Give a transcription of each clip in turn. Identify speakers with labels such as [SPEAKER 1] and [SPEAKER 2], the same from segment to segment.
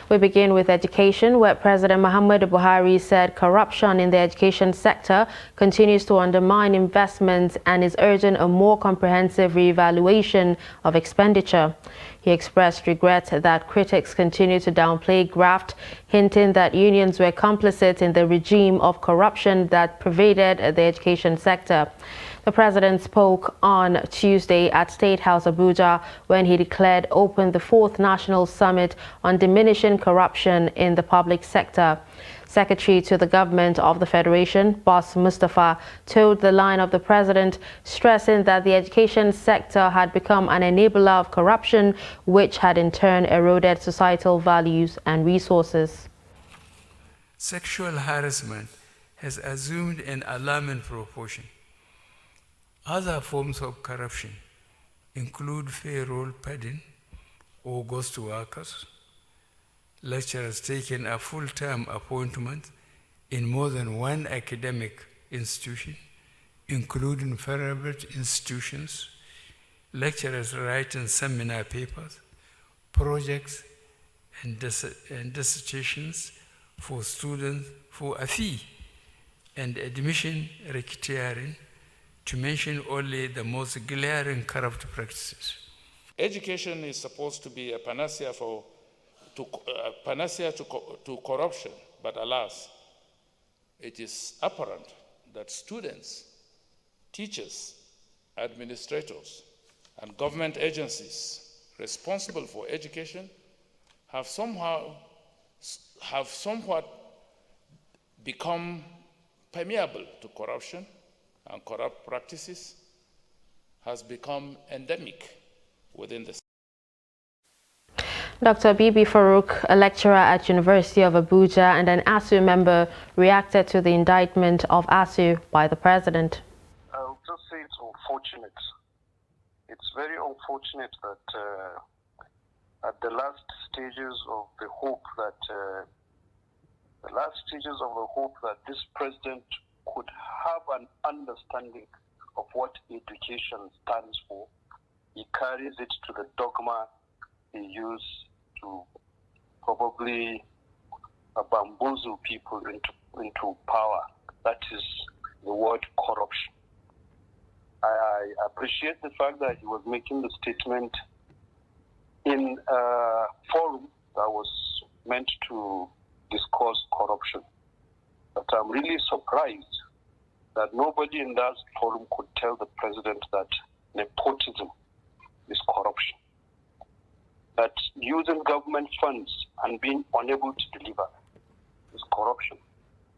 [SPEAKER 1] We begin with education, where President Muhammadu Buhari said corruption in the education sector continues to undermine investments and is urging a more comprehensive reevaluation of expenditure. He expressed regret that critics continue to downplay graft, hinting that unions were complicit in the regime of corruption that pervaded the education sector. The president spoke on Tuesday at State House Abuja when he declared open the 4th National Summit on Diminishing Corruption in the Public Sector. Secretary to the Government of the Federation, Boss Mustafa, toed the line of the president, stressing that the education sector had become an enabler of corruption, which had in turn eroded societal values and resources.
[SPEAKER 2] Sexual harassment has assumed an alarming proportion. Other forms of corruption include payroll padding or ghost workers, lecturers taking a full-term appointment in more than one academic institution, including private institutions, lecturers writing seminar papers, projects, and dissertations for students for a fee, and admission racketeering, to mention only the most glaring corrupt practices.
[SPEAKER 3] Education is supposed to be a panacea to corruption, but alas, it is apparent that students, teachers, administrators, and government agencies responsible for education have somewhat become permeable to corruption, and corrupt practices has become endemic within the.
[SPEAKER 1] Dr. Bibi Farouk, a lecturer at University of Abuja and an ASU member, reacted to the indictment of ASU by the president.
[SPEAKER 4] I'll just say it's unfortunate. It's very unfortunate that at the last stages of the hope that this president could have an understanding of what education stands for, he carries it to the dogma he used to probably bamboozle people into power. That is the word corruption. I appreciate the fact that he was making the statement in a forum that was meant to discuss corruption. But I'm really surprised that nobody in that forum could tell the president that nepotism is corruption. That using government funds and being unable to deliver is corruption.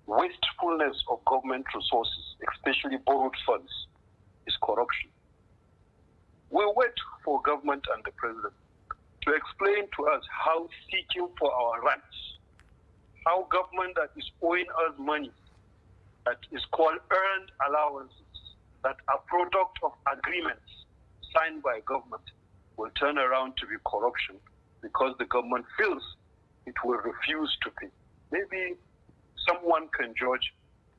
[SPEAKER 4] Wastefulness of government resources, especially borrowed funds, is corruption. We wait for government and the president to explain to us how seeking for our rights, how government that is owing us money, that is called earned allowances, that are product of agreements signed by government, will turn around to be corruption because the government feels it will refuse to pay. Maybe someone can judge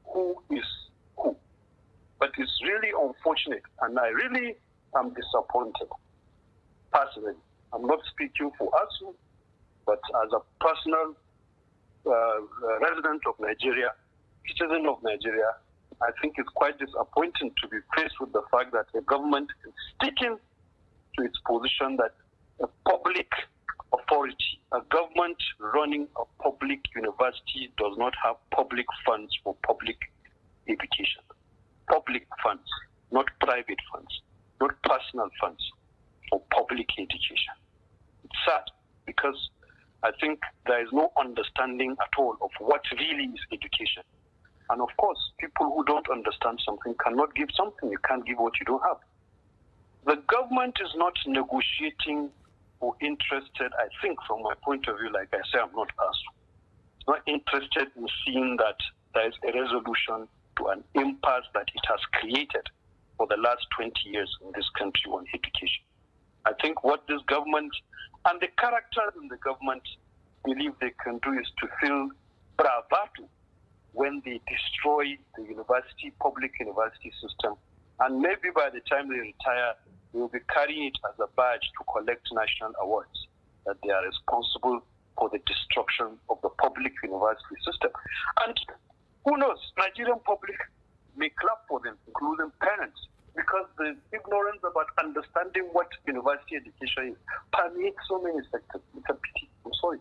[SPEAKER 4] who is who. But it's really unfortunate, and I really am disappointed. Personally, I'm not speaking for us, but as a personal resident of Nigeria, citizen of Nigeria, I think it's quite disappointing to be faced with the fact that the government is sticking to its position that a public authority, a government running a public university, does not have public funds for public education. Public funds, not private funds, not personal funds for public education. It's sad because I think there is no understanding at all of what really is education. And of course, people who don't understand something cannot give something. You can't give what you don't have. The government is not negotiating or interested, I think from my point of view, like I say, I'm not asked. It's not interested in seeing that there is a resolution to an impasse that it has created for the last 20 years in this country on education. I think what this government and the characters in the government believe they can do is to feel bravado when they destroy the university, public university system. And maybe by the time they retire, they will be carrying it as a badge to collect national awards, that they are responsible for the destruction of the public university system. And who knows, Nigerian public may clap for them, including parents, because the ignorance about understanding what university education is permeates so many sectors. It's a pity. I'm sorry.